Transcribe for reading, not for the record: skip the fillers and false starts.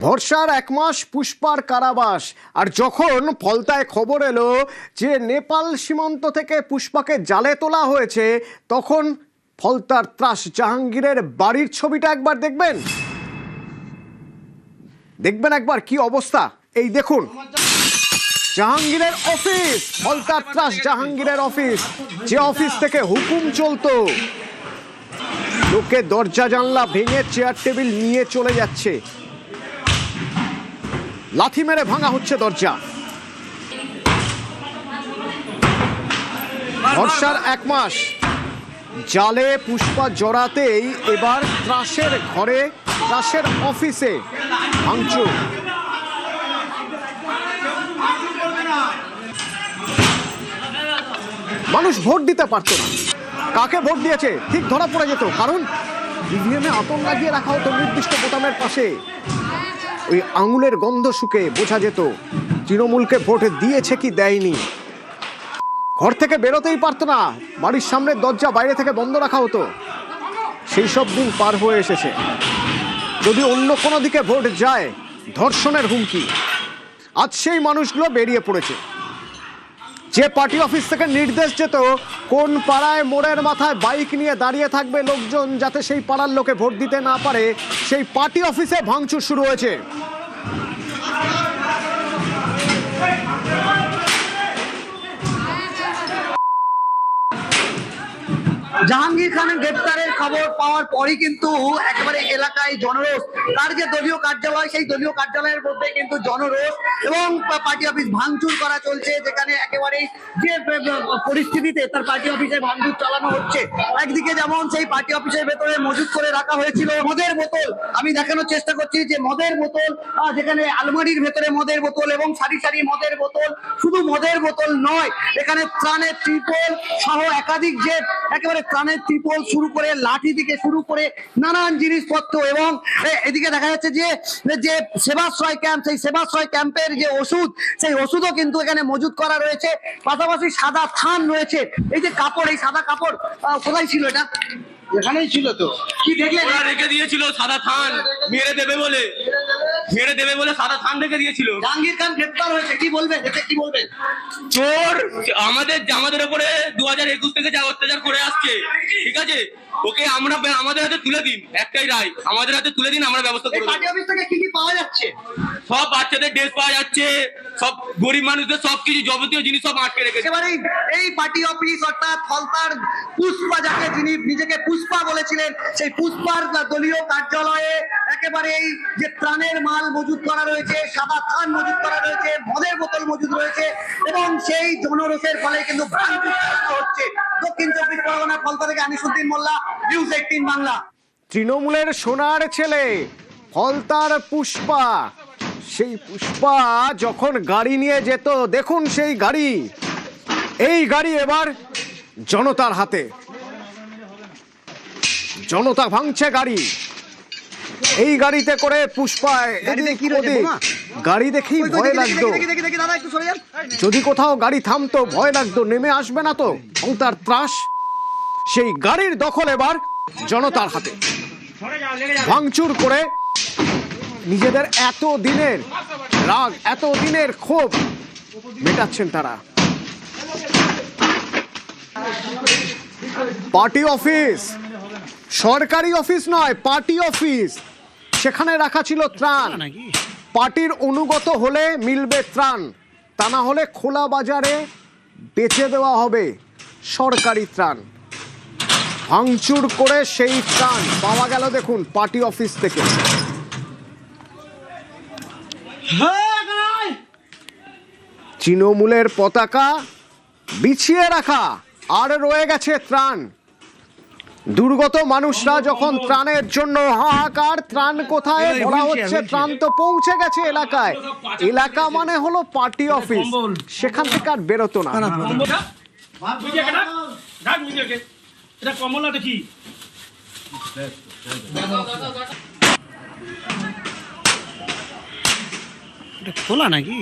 ভরসার এক মাস পুষ্পার কারাবাস। আর যখন ফলতায় খবর এলো যে নেপাল সীমান্ত থেকে পুষ্পাকে জালে তোলা হয়েছে, তখন ফলতার ত্রাস জাহাঙ্গীরের বাড়ির ছবিটা একবার দেখবেন একবার কি অবস্থা। এই দেখুন জাহাঙ্গীরের অফিস, ফলতার ত্রাস জাহাঙ্গীরের অফিস, যে অফিস থেকে হুকুম চলতো। লোকে দরজা জানলা ভেঙে চেয়ার টেবিল নিয়ে চলে যাচ্ছে, লাথি মেরে ভাঙা হচ্ছে দরজা। ভরসার এক মাস, জালে পুষ্পা জড়াতেই এবার ত্রাসের ঘরে, ত্রাসের অফিসে ভাঙচুর। মানুষ ভোট দিতে পারতো না, কাকে ভোট দিয়েছে ঠিক ধরা পড়ে যেত, কারণ ইভিএমে আতঙ্ক লাগিয়ে রাখা হতো নির্দিষ্ট বোতামের পাশে। ওই আঙুলের গন্ধ শুকে বোঝা যেত তৃণমূলকে ভোট দিয়েছে কি দেয়নি। ঘর থেকে বেরোতেই পারতো না, বাড়ির সামনের দরজা বাইরে থেকে বন্ধ রাখা হতো। সেই সব দিন পার হয়ে এসেছে। যদি অন্য কোনো দিকে ভোট যায়, ধর্ষণের হুমকি। আজ সেই মানুষগুলো বেরিয়ে পড়েছে। যে পার্টি অফিস থেকে নির্দেশ যেত কোন পাড়ায় মোড়ের মাথায় বাইক নিয়ে দাঁড়িয়ে থাকবে লোকজন যাতে সেই পাড়ার লোকে ভোট দিতে না পারে, সেই পার্টি অফিসে ভাঙচুর শুরু হয়েছে। জাহাঙ্গীর খানের গ্রেপ্তারের খবর পাওয়ার পরই কিন্তু একেবারে এলাকায় জনরোষ। তার যে দলীয় কার্যালয়, সেই দলীয় কার্যালয়ের মধ্যে কিন্তু জনরোষ এবং পার্টি অফিস ভাঙচুর করা চলছে, যেখানে একেবারে যে পরিস্থিতিতে তার পার্টি অফিসে ভাঙচুর চালানো হচ্ছে। একদিকে যেমন সেই পার্টি অফিসের ভেতরে মজুত করে রাখা হয়েছিল মদের বোতল, আমি দেখানোর চেষ্টা করছি যে মদের বোতল, যেখানে আলমারির ভেতরে মদের বোতল এবং সারি সারি মদের বোতল। শুধু মদের বোতল নয়, এখানে ত্রাণের ত্রিপল সহ একাধিক যে একেবারে ত্রাণের ত্রিপল শুরু করে লাঠি থেকে শুরু করে নানান জিনিসপত্র, এবং এদিকে দেখা যাচ্ছে যে যে সেবাশ্রয় ক্যাম্প, সেই সেবাশ্রয় ক্যাম্পের যে ওষুধ, সেই ওষুধও কিন্তু এখানে মজুত করা রয়েছে। পাশাপাশি সাদা থান রয়েছে। এই যে কাপড়, এই সাদা কাপড় কোথায় ছিল? এটা এখানেই ছিল। তো কি দেখলেন? ওরা রেখে দিয়েছিল সাদা থান, মেরে দেবে বলে সাদা থান রেখে দিয়েছিল। জাহাঙ্গীর খান গ্রেপ্তার হয়েছে, কি বলবেন এতে? কি বলবেন? চোর আমাদের উপরে 2021 থেকে যা অত্যাচার করে আসছে, ঠিক আছে, ওকে আমরা আমাদের হাতে তুলে দিন। একটাই রায়, আমাদের হাতে তুলে দিন, আমরা ব্যবস্থা করব। পার্টি অফিস থেকে কি কি পাওয়া যাচ্ছে? সব বাচ্চাদের ড্রেস পাওয়া যাচ্ছে, সব গরিব মানুষদের সবকিছু যাবতীয় জিনিস সব আটকে রেখেছে। একেবারে এই পার্টি অফিস অর্থাৎ ফলতার পুষ্পা, যাকে যিনি নিজেকে পুষ্পা বলেছিলেন, সেই পুষ্পার দলীয় কার্যালয়ে একেবারে এই যে ত্রাণের মাল মজুত করা রয়েছে, সাদা থান মজুত করা রয়েছে, মদের বোতল মজুত রয়েছে, এবং সেই জনরোষের ফলে কিন্তু ভাঙচুর হচ্ছে। দক্ষিণ 24 পরগনা, ফলতা থেকে আনিসুদ্দিন মোল্লা, নিউজ 18 বাংলা। তৃণমূলের সোনার ছেলে ফলতার পুষ্পা, সেই পুষ্পা যখন গাড়ি নিয়ে যেত, দেখুন সেই গাড়ি, এই গাড়ি এবার জনতার হাতে। জনতা ভাঙছে গাড়ি। এই গাড়িতে করে পুষ্পা গাড়ি দেখেই ভয় লাগতো। যদি কোথাও গাড়ি থামতো ভয় লাগতো, নেমে আসবে না তো ফলতার ত্রাস। সেই গাড়ির দখল এবার জনতার হাতে। ভাঙচুর করে নিজেদের এত দিনের রাগ, এত দিনের ক্ষোভ মেটাচ্ছেন তারা। পার্টি অফিস, সরকারি অফিস নয়, পার্টি অফিস, সেখানে রাখা ছিল ত্রাণ। পার্টির অনুগত হলে মিলবে ত্রাণ, তা না হলে খোলা বাজারে বেচে দেওয়া হবে সরকারি ত্রাণ। ভাঙচুর করে সেই ত্রাণ পাওয়া গেল, দেখুন পার্টি অফিস থেকে। তৃণমূলের পতাকা বিছিয়ে রাখা, আর রয়ে গেছে ত্রাণ। দুর্গত মানুষরা যখন ত্রাণের জন্য হাহাকার, ত্রাণ কোথায় বলা হচ্ছে, ত্রাণ তো পৌঁছে গেছে এলাকায়। এলাকা মানে হলো পার্টি অফিস, সেখান থেকে আর বেরোতো না। এটা কমলা দেখি খোলা নাকি?